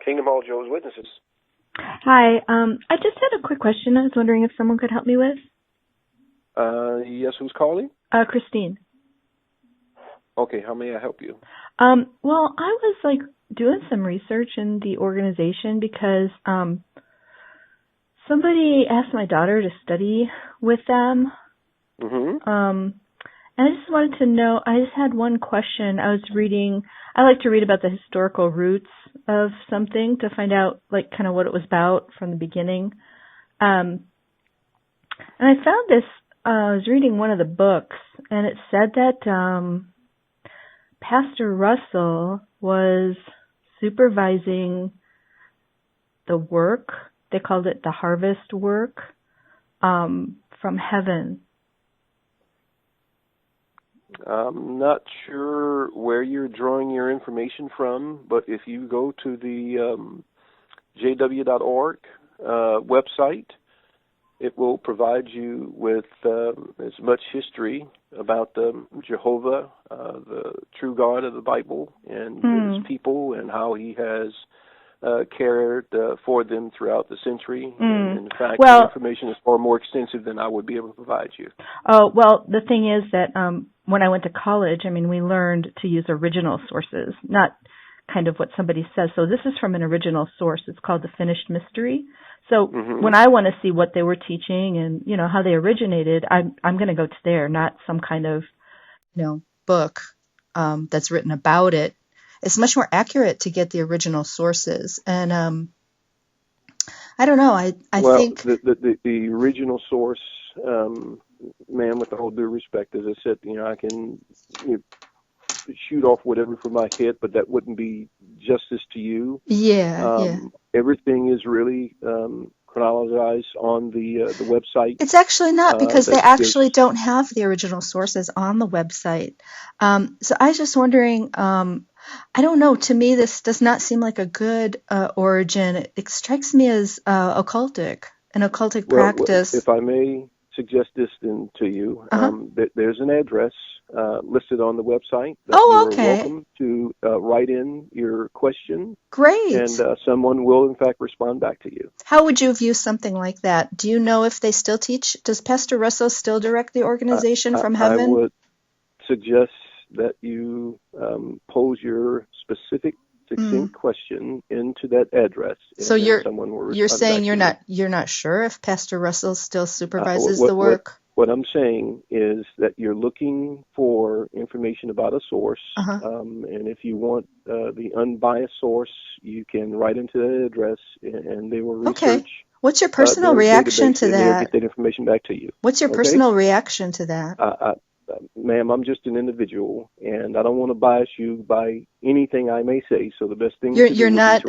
Kingdom Hall Joe's Witnesses. Hi. I just had a quick question I was wondering if someone could help me with. Yes, who's calling? Christine. Okay, how may I help you? Well, I was doing some research in the organization because somebody asked my daughter to study with them. Mm-hmm. And I just wanted to know, I just had one question. I like to read about the historical roots of something to find out kind of what it was about from the beginning. And I found this, I was reading one of the books, and it said that Pastor Russell was supervising the work. They called it the harvest work from heaven. I'm not sure where you're drawing your information from, but if you go to the jw.org website, it will provide you with as much history about Jehovah, the true God of the Bible, and his people, and how he has cared for them throughout the century. And in fact, the information is far more extensive than I would be able to provide you. Oh, well, the thing is that when I went to college, we learned to use original sources, not kind of what somebody says. So this is from an original source. It's called The Finished Mystery. So when I want to see what they were teaching and, how they originated, I'm going to go to there, not some kind of, book that's written about it. It's much more accurate to get the original sources. And I don't know. I think the original source, ma'am, with the whole due respect, as I said, I can shoot off whatever from my head, but that wouldn't be justice to you. Yeah. Everything is really chronologized on the website. It's actually not, because they actually don't have the original sources on the website. So I was just wondering, I don't know, to me this does not seem like a good origin. It strikes me as occultic, an occultic practice. If I may suggest this then to you, there's an address listed on the website that you're welcome to write in your question. Great. And someone will, in fact, respond back to you. How would you view something like that? Do you know if they still teach? Does Pastor Russell still direct the organization from heaven? I would suggest that you pose your specific, succinct question into that address. So you're saying you're not sure if Pastor Russell still supervises the work? What I'm saying is that you're looking for information about a source, and if you want the unbiased source, you can write into that address, and they will research. Okay. What's your personal reaction to that? They'll get that information back to you. What's your personal reaction to that? Ma'am, I'm just an individual, and I don't want to bias you by anything I may say. So the best thing you're not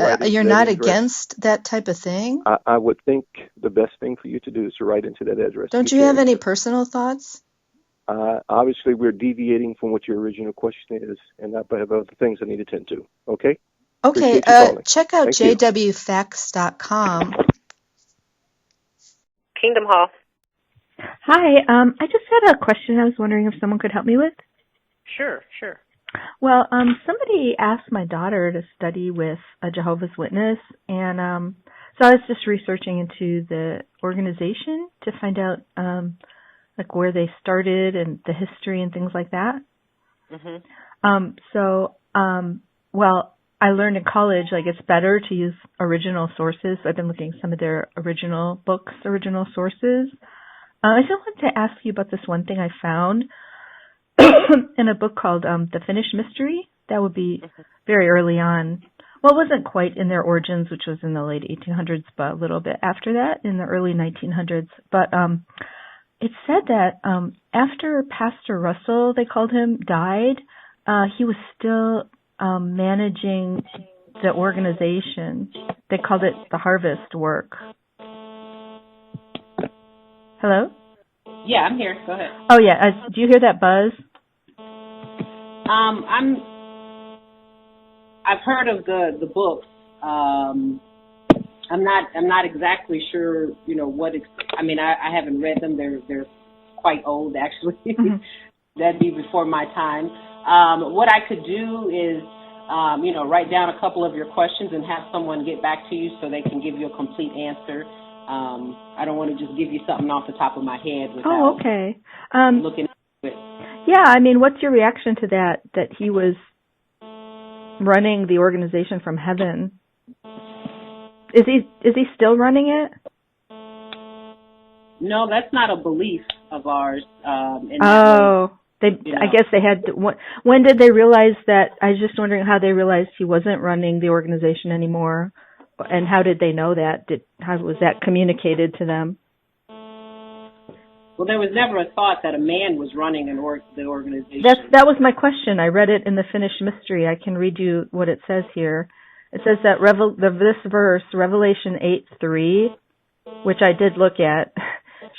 against that type of thing. I would think the best thing for you to do is to write into that address. Don't you have any personal thoughts? Obviously, we're deviating from what your original question is, and I have other things I need to tend to. Okay. Okay. Check out jwfacts.com. Kingdom Hall. Hi, I just had a question I was wondering if someone could help me with. Sure. Well, somebody asked my daughter to study with a Jehovah's Witness, and so I was just researching into the organization to find out where they started and the history and things like that. Well, I learned in college it's better to use original sources. I've been looking at some of their original books, original sources. I just wanted to ask you about this one thing I found in a book called The Finished Mystery. That would be very early on. Well, it wasn't quite in their origins, which was in the late 1800s, but a little bit after that, in the early 1900s. But it said that after Pastor Russell, they called him, died, he was still managing the organization. They called it the harvest work. Hello? Yeah, I'm here. Go ahead. Oh, yeah. Do you hear that buzz? I've heard of the books. I'm not exactly sure, what. I haven't read them. They're quite old, actually. That'd be before my time. What I could do is write down a couple of your questions and have someone get back to you so they can give you a complete answer. I don't want to just give you something off the top of my head without looking into it. Yeah, I mean, what's your reaction to that he was running the organization from heaven? Is he still running it? No, that's not a belief of ours. I guess they had to, when did they realize that? I was just wondering how they realized he wasn't running the organization anymore, and how did they know that? How was that communicated to them? Well, there was never a thought that a man was running the organization. That was my question. I read it in the Finished Mystery. I can read you what it says here. It says that this verse, Revelation 8:3, which I did look at,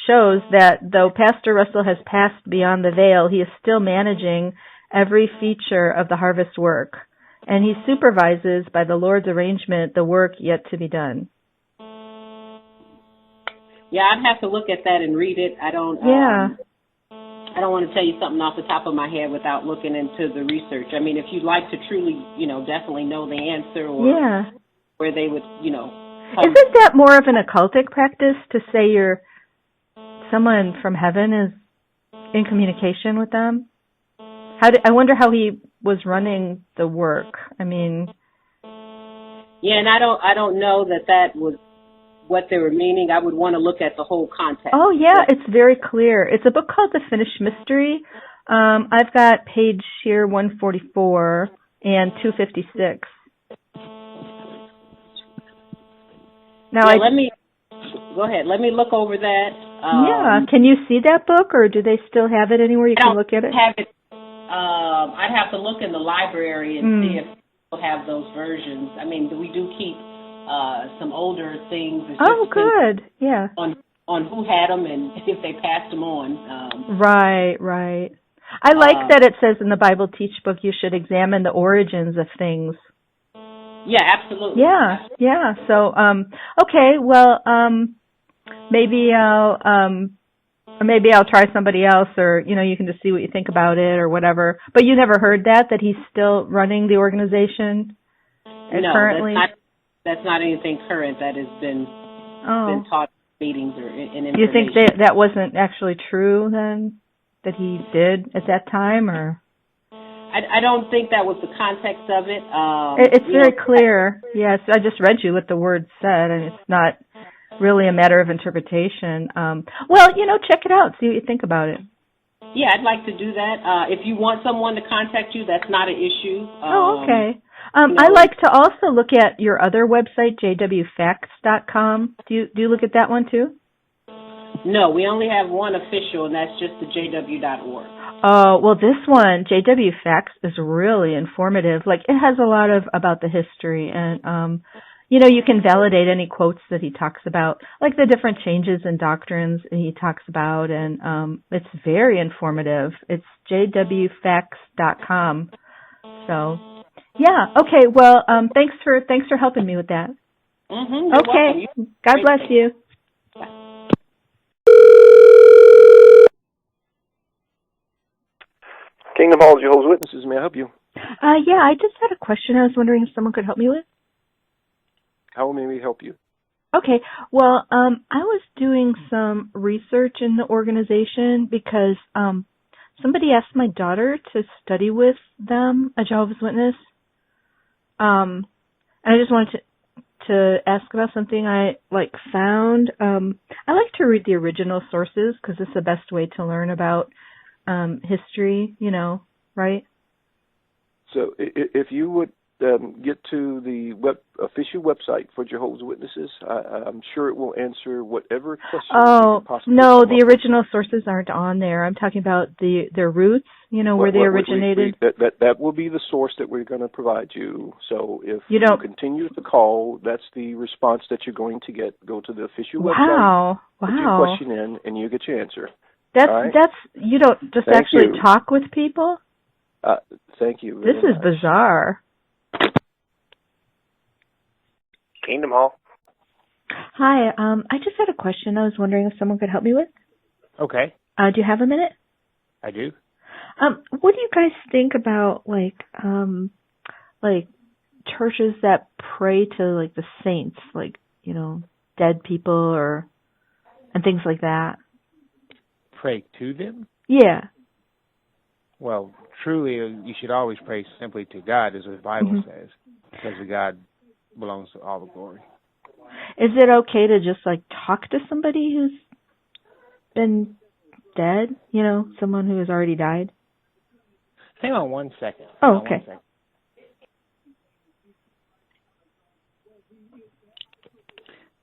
shows that though Pastor Russell has passed beyond the veil, he is still managing every feature of the harvest work, and he supervises, by the Lord's arrangement, the work yet to be done. Yeah, I'd have to look at that and read it. I don't want to tell you something off the top of my head without looking into the research. I mean, if you'd like to truly, definitely know the answer or where they would, Isn't that more of an occultic practice to say someone from heaven is in communication with them? I wonder how he was running the work. I mean, yeah, and I don't know that was what they were meaning. I would want to look at the whole context. Oh yeah, it's very clear. It's a book called The Finished Mystery. I've got page here 144 and 256. Now go ahead. Let me look over that. Can you see that book, or do they still have it anywhere you can look at it? I'd have to look in the library and see if people have those versions. I mean, we do keep some older things. Oh, good. Yeah. On who had them and if they passed them on. Right. I like that it says in the Bible Teach Book you should examine the origins of things. Yeah, absolutely. Yeah. So, okay. Well, maybe I'll try somebody else, or you can just see what you think about it or whatever. But you never heard that he's still running the organization currently? That's not anything current that has been taught in meetings or in information. You think that wasn't actually true then, that he did at that time, or? I don't think that was the context of it. It's very clear. Yes, I just read you what the word said, and it's not really a matter of interpretation. Well, check it out, see what you think about it. Yeah, I'd like to do that. If you want someone to contact you, that's not an issue. Okay. I like to also look at your other website, jwfacts.com. Do you look at that one too? No, we only have one official, and that's just the jw.org. Oh, well, this one, JW Facts, is really informative. Like, it has a lot about the history, and you can validate any quotes that he talks about, like the different changes in doctrines he talks about, and it's very informative. It's jwfacts.com. So, yeah, okay. Well, thanks for helping me with that. Mm-hmm, okay. God bless you. Kingdom Hall, Jehovah's Witnesses. May I help you? Yeah, I just had a question. I was wondering if someone could help me with. How may we help you? Okay. Well, I was doing some research in the organization because somebody asked my daughter to study with them, a Jehovah's Witness. And I just wanted to ask about something I found. I like to read the original sources because it's the best way to learn about history, right? So if you would get to the official website for Jehovah's Witnesses, I'm sure it will answer whatever questions you could possibly no, come the up original sources aren't on there. I'm talking about their roots, where they originated. That will be the source that we're going to provide you. So if you continue the call, that's the response that you're going to get. Go to the official website, put your question in, and you get your answer. That's you don't just actually talk with people? Thank you. This is bizarre. Kingdom Hall. Hi, I just had a question. I was wondering if someone could help me with. Okay. Do you have a minute? I do. What do you guys think about like churches that pray to like the saints, like, dead people and things like that. Pray to them? Yeah. Well, truly, you should always pray simply to God, as the Bible says, because God belongs to all the glory. Is it okay to just like talk to somebody who's been dead? Someone who has already died? Hang on 1 second. Oh, okay. 1 second.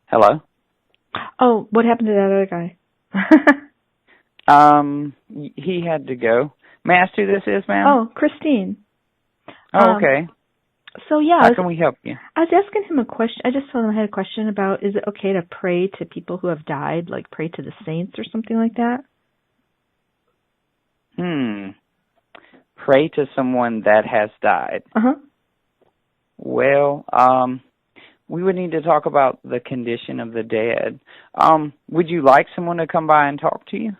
Hello? Oh, what happened to that other guy? He had to go. May I ask who this is, ma'am? Oh, Christine. Oh, okay. So, yeah. How can we help you? I was asking him a question. I just told him I had a question about, is it okay to pray to people who have died, like pray to the saints or something like that? Pray to someone that has died. Uh-huh. Well, we would need to talk about the condition of the dead. Would you like someone to come by and talk to you?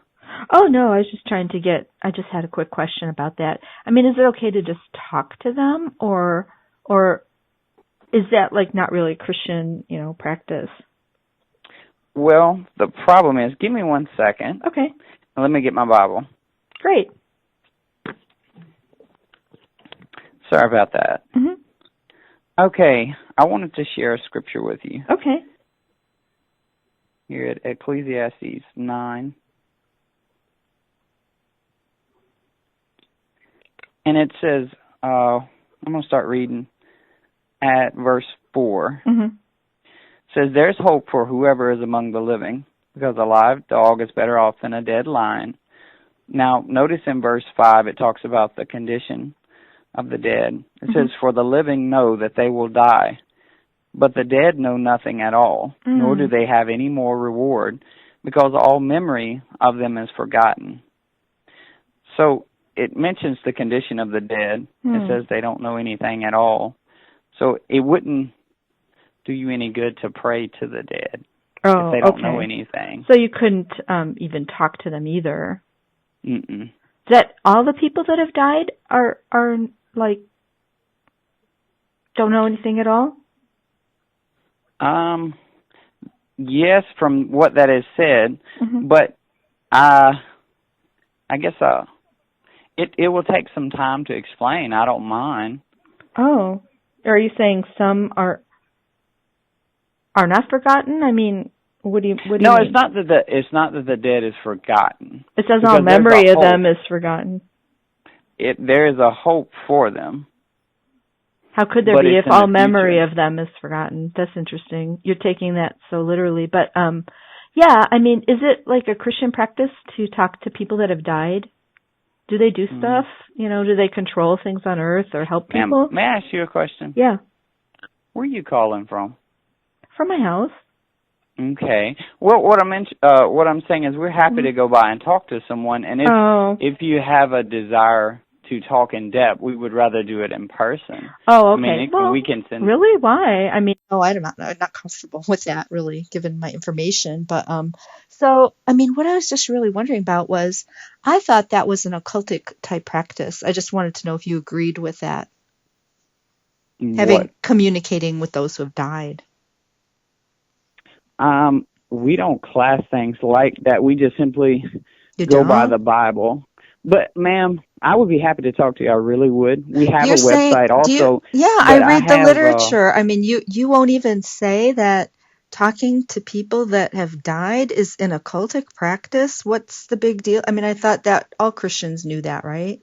Oh, no, I just had a quick question about that. I mean, is it okay to just talk to them, or is that like not really Christian, practice? Well, the problem is, give me 1 second. Okay. Let me get my Bible. Great. Sorry about that. Mm-hmm. Okay, I wanted to share a scripture with you. Okay. Here at Ecclesiastes 9. And it says, I'm going to start reading at verse 4. Mm-hmm. It says, there's hope for whoever is among the living, because a live dog is better off than a dead lion. Now, notice in verse 5, it talks about the condition of the dead. It says, for the living know that they will die, but the dead know nothing at all, nor do they have any more reward, because all memory of them is forgotten. So it mentions the condition of the dead. It says they don't know anything at all. So it wouldn't do you any good to pray to the dead if they don't know anything. So you couldn't even talk to them either. Mm-mm. Is that all the people that have died are like don't know anything at all? Yes, from what that is said, but I guess it will take some time to explain. I don't mind. Oh, are you saying some are not forgotten? I mean, what do you mean? No, it's not that the dead is forgotten. It says all memory of them is forgotten. There is a hope for them. How could there be if all memory of them is forgotten? That's interesting. You're taking that so literally. But, yeah, I mean, is it like a Christian practice to talk to people that have died? Do they do stuff? Do they control things on earth or help people? May I ask you a question? Yeah. Where are you calling from? From my house. Okay. Well, what I'm saying is we're happy to go by and talk to someone, and if you have a desire to talk in depth, we would rather do it in person. Oh, okay. I mean, we can send. Really? Why? I mean, I'm not comfortable with that, really, given my information. But so I mean, what I was just really wondering about was, I thought that was an occultic type practice. I just wanted to know if you agreed with that. Communicating with those who have died. We don't class things like that. We just simply go by the Bible. But, ma'am, I would be happy to talk to you. I really would. We have a website also. I read the literature. I mean, you won't even say that talking to people that have died is an occultic practice. What's the big deal? I mean, I thought that all Christians knew that, right?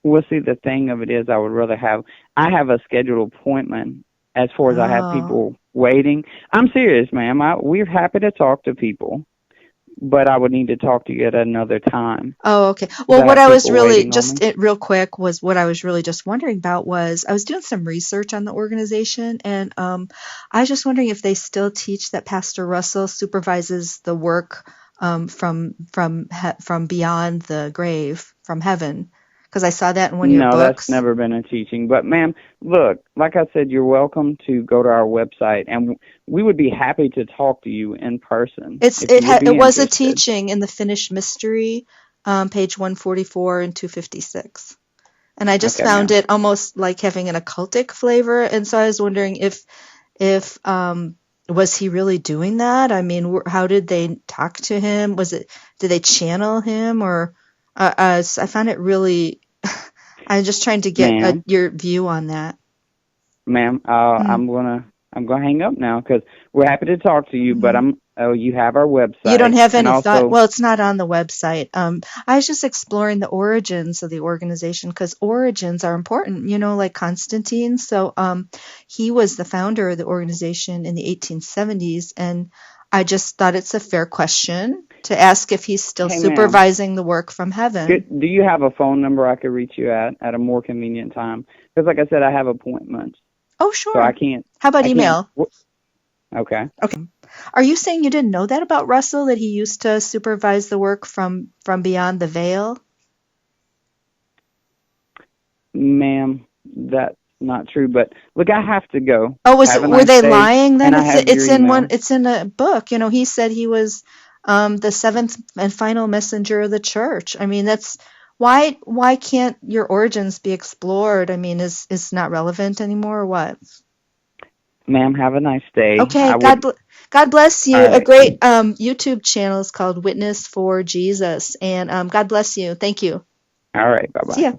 Well, see, the thing of it is I have a scheduled appointment as far as I have people waiting. I'm serious, ma'am. We're happy to talk to people, but I would need to talk to you at another time. Oh, okay. Well, what I was really real quick was what I was really just wondering about was I was doing some research on the organization, and I was just wondering if they still teach that Pastor Russell supervises the work from beyond the grave, from heaven. Because I saw that in one of your books. No, that's never been a teaching. But, ma'am, look, like I said, you're welcome to go to our website, and we would be happy to talk to you in person. It was a teaching in the Finished Mystery, page 144 and 256. and I just found it almost like having an occultic flavor. And so I was wondering if was he really doing that? I mean, how did they talk to him? Did they channel him, or I found it really. I'm just trying to get your view on that. Ma'am, I'm gonna hang up now because we're happy to talk to you, but you have our website. You don't have any thought? Well, it's not on the website. I was just exploring the origins of the organization because origins are important, like Constantine. So he was the founder of the organization in the 1870s, and I just thought it's a fair question to ask if he's still supervising the work from heaven. Do you have a phone number I could reach you at a more convenient time? Because like I said, I have appointments. Oh, sure. So I can't. How about email? Okay. Are you saying you didn't know that about Russell, that he used to supervise the work from beyond the veil? Ma'am, that's not true. But look, I have to go. Oh, were they lying then? It's in a book. He said he was the seventh and final messenger of the church. I mean, that's why can't your origins be explored? I mean, is not relevant anymore, or what? Ma'am, have a nice day. Okay, God bless you. Right. A great YouTube channel is called Witness for Jesus, and God bless you. Thank you. All right, bye-bye. See ya.